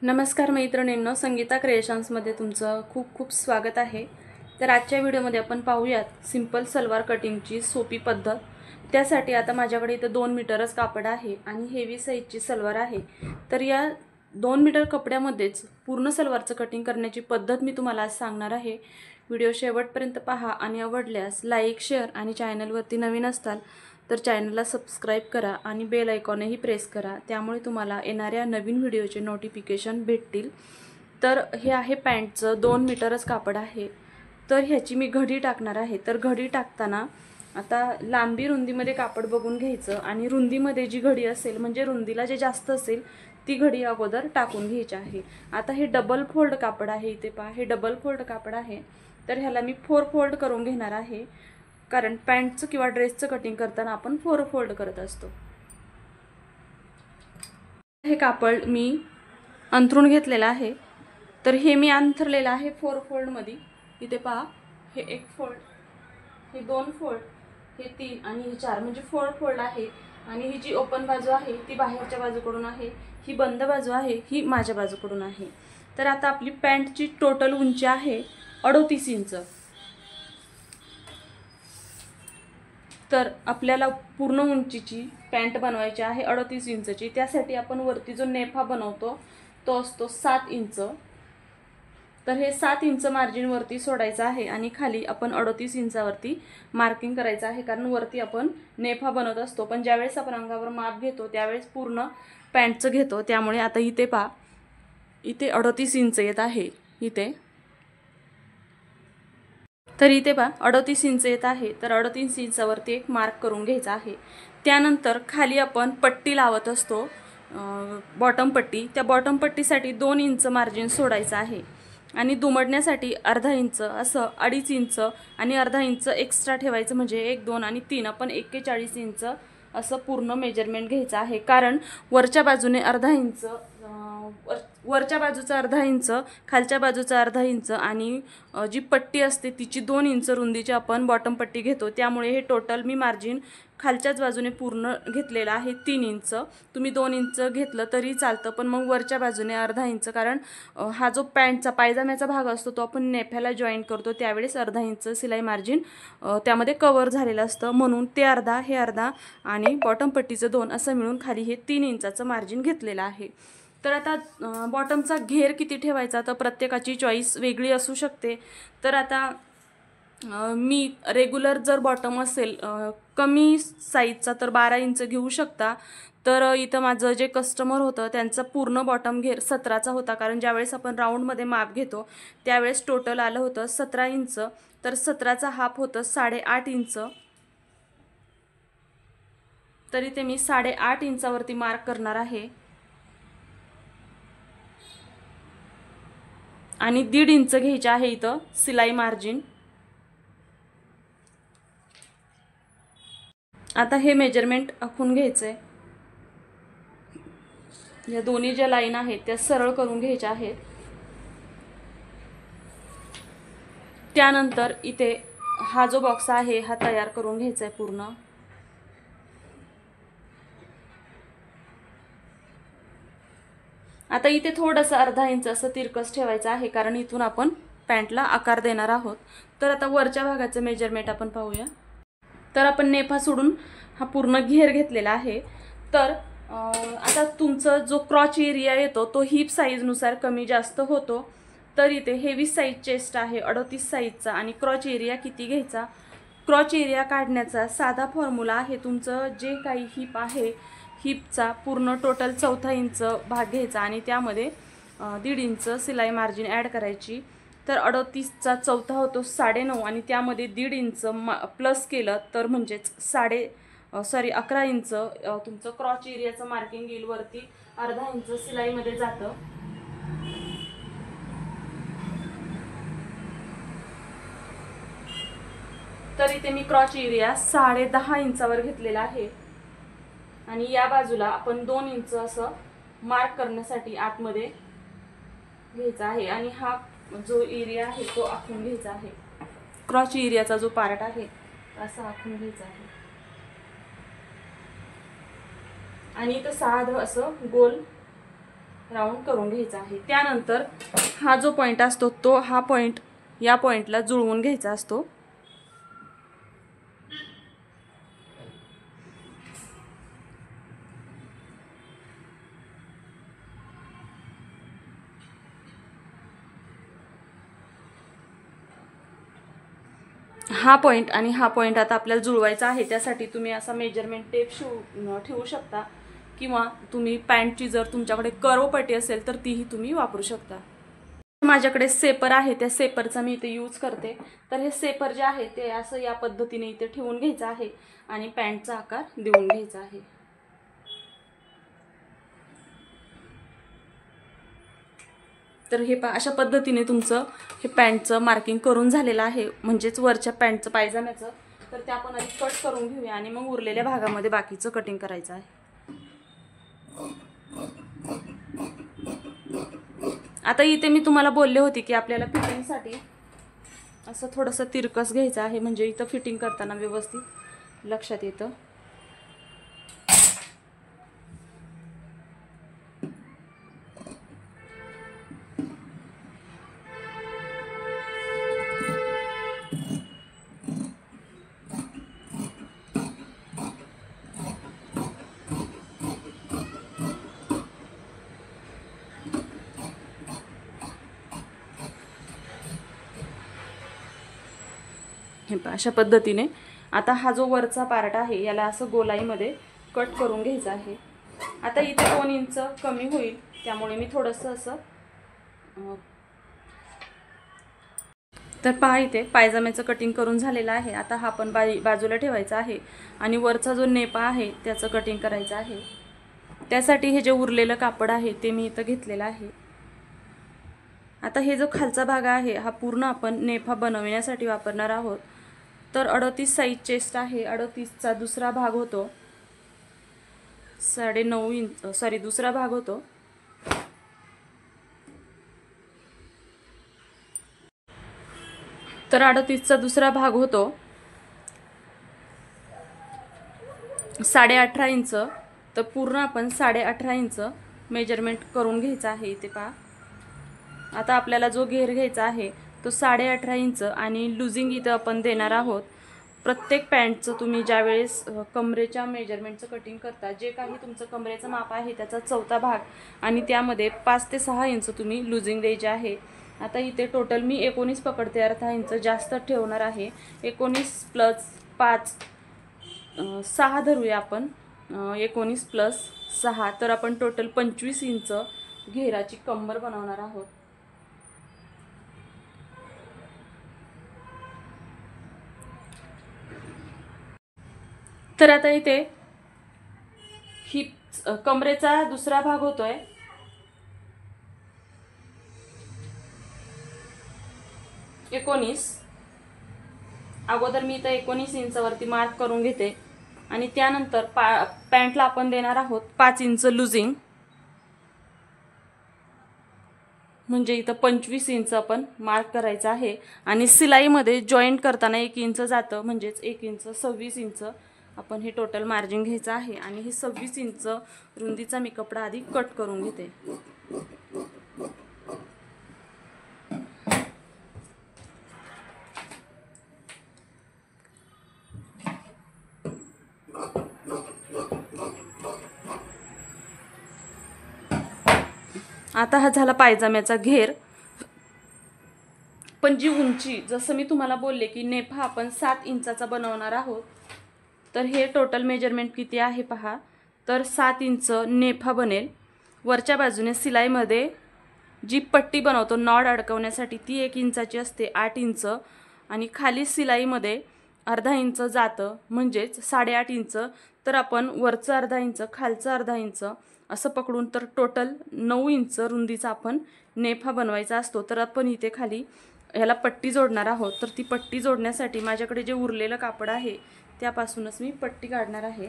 नमस्कार मैत्रिणींनो, संगीता क्रिएशन्समध्ये तुमचं खूप खूप स्वागत आहे। तर आजच्या व्हिडिओमध्ये आपण पाहूयात सिंपल सलवार कटिंगची सोपी पद्धत। त्यासाठी आता माझ्याकडे इथं 2 मीटरच कापड आहे आणि हेवी साईजची सलवार आहे। तर या 2 मीटर कपड्यामध्येच पूर्ण सलवारचं कटिंग करण्याची पद्धत मी तुम्हाला आज सांगणार आहे। व्हिडिओ शेवटपर्यंत पहा आणि आवडल्यास लाईक, शेअर आणि चॅनलवरती नवीन असाल तर चॅनलला सबस्क्राइब करा आणि बेल आयकॉनही प्रेस करा, त्यामुळे तुम्हाला येणाऱ्या नवीन व्हिडिओचे नोटिफिकेशन भेटतील। तर हे आहे पॅन्टचं 2 मीटरच कापड आहे। तर ह्याची मी घडी टाकणार आहे। तर घडी टाकताना आता लांबी रुंदीमध्ये कापड बघून घ्यायचं आणि रुंदीमध्ये जी घडी असेल म्हणजे रुंदीला जे जास्त असेल ती घडी अगोदर टाकून घ्यायची आहे। आता हे डबल फोल्ड कापड आहे, इथे पहा हे डबल फोल्ड कापड आहे। तर ह्याला मी 4 फोल्ड करून घेणार आहे, कारण पॅन्टचं किंवा ड्रेसचं कटिंग करताना आपण 4 फोल्ड करत असतो। हे कापड मी अंथरून घेतलेलं आहे। तर हे मी अंथरलेलं आहे 4 फोल्ड मध्ये। इथे पहा हे 1 फोल्ड, हे 2 फोल्ड, हे 3 आणि हे 4 म्हणजे 4 फोल्ड आहे। आणि ही जी ओपन बाजू आहे ती बाहेरच्या बाजूकडून आहे, ही बंद बाजू आहे ही माझ्या बाजूकडून आहे। तर आता आपली पॅन्टची टोटल उंची आहे 38 इंच। तर आपल्याला पूर्ण उंचीची पॅन्ट बनवायची आहे 38 इंचची। त्यासाठी आपण वरती जो नेफा बनवतो तो असतो 7 इंच। तर हे 7 इंच मार्जिन वरती सोडायचं आहे आणि खाली आपण 38 इंचावरती मार्किंग करायचं आहे, कारण वरती आपण नेफा बनवत असतो। पण ज्यावेळेस आपण अंगावर माप घेतो त्यावेळेस पूर्ण पॅन्टचं घेतो, त्यामुळे आता इथे पहा इथे 38 इंच येत आहे इथे। तर इथे पहा 38 इंच येत आहे। तर 38 इंचावरती एक मार्क करून घ्यायचा आहे। त्यानंतर खाली आपण पट्टी लावत असतो, बॉटम पट्टी। त्या बॉटम पट्टीसाठी 2 इंच मार्जिन सोडायचं आहे आणि दुमडण्यासाठी अर्धा इंच, असं 2.5 इंच आणि अर्धा इंच एक्स्ट्रा ठेवायचं, म्हणजे 1, 2 आणि 3 आपण 41 इंच असं पूर्ण मेजरमेंट घ्यायचं आहे। कारण वरच्या बाजूने अर्धा इंच, वरच्या बाजूचा अर्धा इंच, खालच्या बाजूचा अर्धा इंच आणि जी पट्टी असते तिची 2 इंच रुंदीची आपण बॉटम पट्टी घेतो, त्यामुळे हे टोटल मी मार्जिन खालच्याच बाजूने पूर्ण घेतलेला आहे 3 इंच। तुम्ही 2 इंच घेतलं तरी चालतं, पण मग वरच्या बाजूने अर्धा इंच, कारण हा जो पॅन्टचा पायजाम्याचा भाग असतो तो आपण नेफ्याला जॉईन करतो त्यावेळेस अर्धा इंच सिलाई मार्जिन त्यामध्ये कव्हर झालेलं असतं, म्हणून ते अर्धा, हे अर्धा आणि बॉटम पट्टीचं 2 असं मिळून खाली हे 3 इंचाचं मार्जिन घेतलेलं आहे। तर आता बॉटमचा घेर किती ठेवायचा तर प्रत्येकाची चॉईस वेगळी असू शकते। तर आता मी रेग्युलर जर बॉटम असेल कमी साईजचा तर 12 इंच घेऊ शकता। तर इथं माझं जे कस्टमर होतं त्यांचा पूर्ण बॉटम घेर 17चा होता, कारण ज्यावेळेस आपण राऊंडमध्ये माप घेतो त्यावेळेस टोटल आलं होतं 17 इंच। तर 17चा हाफ होतं 8.5 इंच। तर इथे मी 8.5 इंचावरती मार्क करणार आहे आणि 1.5 इंच घ्यायचे आहे इथं सिलाई मार्जिन। आता हे मेजरमेंट आखून घ्यायचंय। या दोन्ही ज्या लाईन आहेत त्या सरळ करून घ्यायच्या आहेत। त्यानंतर इथे हा जो बॉक्स आहे हा तयार करून घ्यायचा आहे पूर्ण। आता इथे थोडंसं अर्धा इंच असं तिरकस ठेवायचं आहे, कारण इथून आपण पॅन्टला आकार देणार आहोत। तर आता वरच्या भागाचं मेजरमेंट आपण पाहूया। तर आपण नेफा सोडून हा पूर्ण घेर घेतलेला आहे। तर आता तुमचा जो क्रॉच एरिया येतो तो हिप साईजनुसार कमी जास्त होतो। तर इथे हेवी साईज चेस्ट आहे 38 साईजचा आणि क्रॉच एरिया किती घ्यायचा, क्रॉच एरिया काढण्याचा साधा फॉर्म्युला आहे। तुमचं जे काही हिप आहे हिपचा पूर्ण टोटल 1/4 इंच भाग घ्यायचा आणि त्यामध्ये 1.5 इंच सिलाई मार्जिन ॲड करायची। तर 38चा चौथा होतो 9.5 आणि त्यामध्ये 1.5 इंच प्लस केलं तर म्हणजेच 11 इंच तुमचं क्रॉच एरियाचं मार्किंग येईल। वरती अर्धा इंच सिलाईमध्ये जातं। तर इथे मी क्रॉच एरिया 10.5 इंचावर घेतलेला आहे आणि या बाजूला आपण 2 इंच असं मार्क करण्यासाठी आतमध्ये घ्यायचा आहे आणि हा जो एरिया आहे तो आखून घ्यायचा आहे। क्रॉच एरियाचा जो पार्ट आहे असा आखून घ्यायचा आहे आणि इथं साधं असं गोल राऊंड करून घ्यायचा आहे। त्यानंतर हा जो पॉइंट असतो तो हा पॉइंट या पॉइंटला जुळवून घ्यायचा असतो। हा पॉइंट आणि हा पॉइंट आता आपल्याला जुळवायचा आहे। त्यासाठी तुम्ही असा मेजरमेंट टेप ठेवू शकता किंवा तुम्ही पॅन्टची जर तुमच्याकडे कर्व पट्टी असेल तर तीही तुम्ही वापरू शकता। माझ्याकडे सेपर आहे, त्या सेपरचा मी इथे यूज करते। तर हे सेपर जे आहे ते असं या पद्धतीने इथे ठेवून घ्यायचं आहे आणि पॅन्टचा आकार देऊन घ्यायचा आहे। तर हे अशा पद्धतीने तुमचं हे पॅन्टचं मार्किंग करून झालेलं आहे, म्हणजेच वरच्या पॅन्टचं पायजाम्याचं। तर ते आपण आधी कट करून घेऊया आणि मग उरलेल्या भागामध्ये बाकीचं कटिंग करायचं आहे। आता इथे मी तुम्हाला बोलले होते की आपल्याला फिटिंगसाठी असं थोडंसं तिरकस घ्यायचं आहे, म्हणजे इथं फिटिंग करताना व्यवस्थित लक्षात येतं। हे अशा पद्धतीने आता हा जो वरचा पार्ट आहे याला असं गोलाईमध्ये कट करून घ्यायचं आहे। आता इथे 2 इंच कमी होईल, त्यामुळे मी थोडंसं असं तर पहा इथे पायजाम्याचं कटिंग करून झालेलं आहे। आता हा पण बाजूला ठेवायचा आहे आणि वरचा जो नेपा आहे त्याचं कटिंग करायचं आहे। त्यासाठी हे जे उरलेलं कापड आहे ते मी इथं घेतलेलं आहे। आता हे जो खालचा भाग आहे हा पूर्ण आपण नेफा बनवण्यासाठी वापरणार आहोत। तर 38 साइज चेस्ट आहे, 38चा दुसरा भाग होतो 9.5 इंच, सॉरी दुसरा भाग होतो। तर 38चा दुसरा भाग होतो 18.5 इंच। तर पूर्ण आपण 18.5 इंच मेजरमेंट करून घ्यायचं आहे। इथे पहा आता आपल्याला जो घेर घ्यायचा आहे तो 18.5 इंच आणि लुजिंग इथं आपण देणार आहोत। प्रत्येक पॅन्टचं तुम्ही ज्यावेळेस कमरेच्या मेजरमेंटचं कटिंग करता, जे काही तुमचं कमरेचं माप आहे त्याचा 4था भाग आणि त्यामध्ये 5 ते 6 इंच तुम्ही लुजिंग द्यायचे आहे। आता इथे टोटल मी 19 पकडते, अर्धा इंच जास्त ठेवणार आहे। 19 प्लस 5 6 धरूया आपण, 19 प्लस 6 तर आपण टोटल 25 इंच घेराची कंबर बनवणार आहोत। तर आता इथे ही कमरेचा दुसरा भाग होतोय 19। अगोदर मी इथे 19 इंचावरती मार्क करून घेते आणि त्यानंतर पॅन्टला आपण देणार आहोत 5 इंच लुजिंग, म्हणजे इथं 25 इंच आपण मार्क करायचं आहे। आणि सिलाईमध्ये जॉईंट करताना 1 इंच जातं, म्हणजेच 1 इंच 26 इंच आपण हे टोटल मार्जिन घ्यायचं आहे। आणि हे 26 इंच रुंदीचा मी कपडा आधी कट करून घेते। आता हा झाला पायजाम्याचा घेर। पण जी उंची, जसं मी तुम्हाला बोलले की नेफा आपण 7 इंचाचा बनवणार आहोत, तर हे टोटल मेजरमेंट किती आहे पहा। तर 7 इंच नेफा बनेल। वरच्या बाजूने सिलाईमध्ये जी पट्टी बनवतो नॉड अडकवण्यासाठी ती 1 इंचाची असते, 8 इंच, आणि खाली सिलाईमध्ये अर्धा इंच जातं, म्हणजेच 8.5 इंच। तर आपण वरचं अर्धा इंच, खालचं अर्धा इंच असं पकडून तर टोटल 9 इंच रुंदीचा आपण नेफा बनवायचा असतो। तर आपण इथे खाली ह्याला पट्टी जोडणार आहोत। तर ती पट्टी जोडण्यासाठी माझ्याकडे जे उरलेलं कापड आहे त्यापासूनच मी पट्टी काढणार आहे।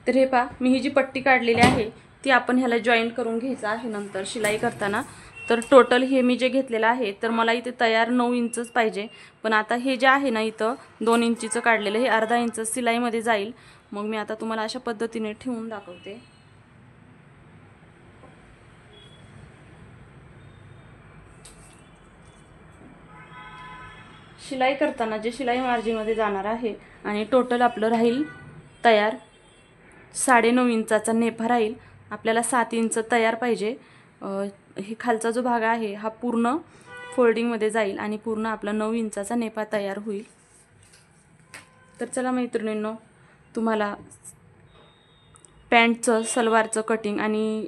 तर हे पहा, मी ही जी पट्टी काढलेली आहे ती आपण ह्याला जॉईंट करून घ्यायचं आहे नंतर शिलाई करताना। तर टोटल हे मी जे घेतलेलं आहे तर मला इथे तयार 9 इंचच पाहिजे, पण आता हे जे आहे ना इथं 2 इंचीचं काढलेलं हे अर्धा इंच सिलाईमध्ये जाईल. मग मी आता तुम्हाला अशा पद्धतीने ठेवून दाखवते. शिलाई करताना जे शिलाई मार्जिनमध्ये जाणार आहे आणि टोटल आपलं राहील तयार 9.5 इंचाचा नेफा राहील. आपल्याला 7 इंच तयार पाहिजे. हे खालचा जो भाग आहे हा पूर्ण फोल्डिंगमध्ये जाईल आणि पूर्ण आपला 9 इंचाचा नेफा तयार होईल. तर चला मैत्रिणींनो, तुम्हाला पॅन्टचं सलवारचं कटिंग आणि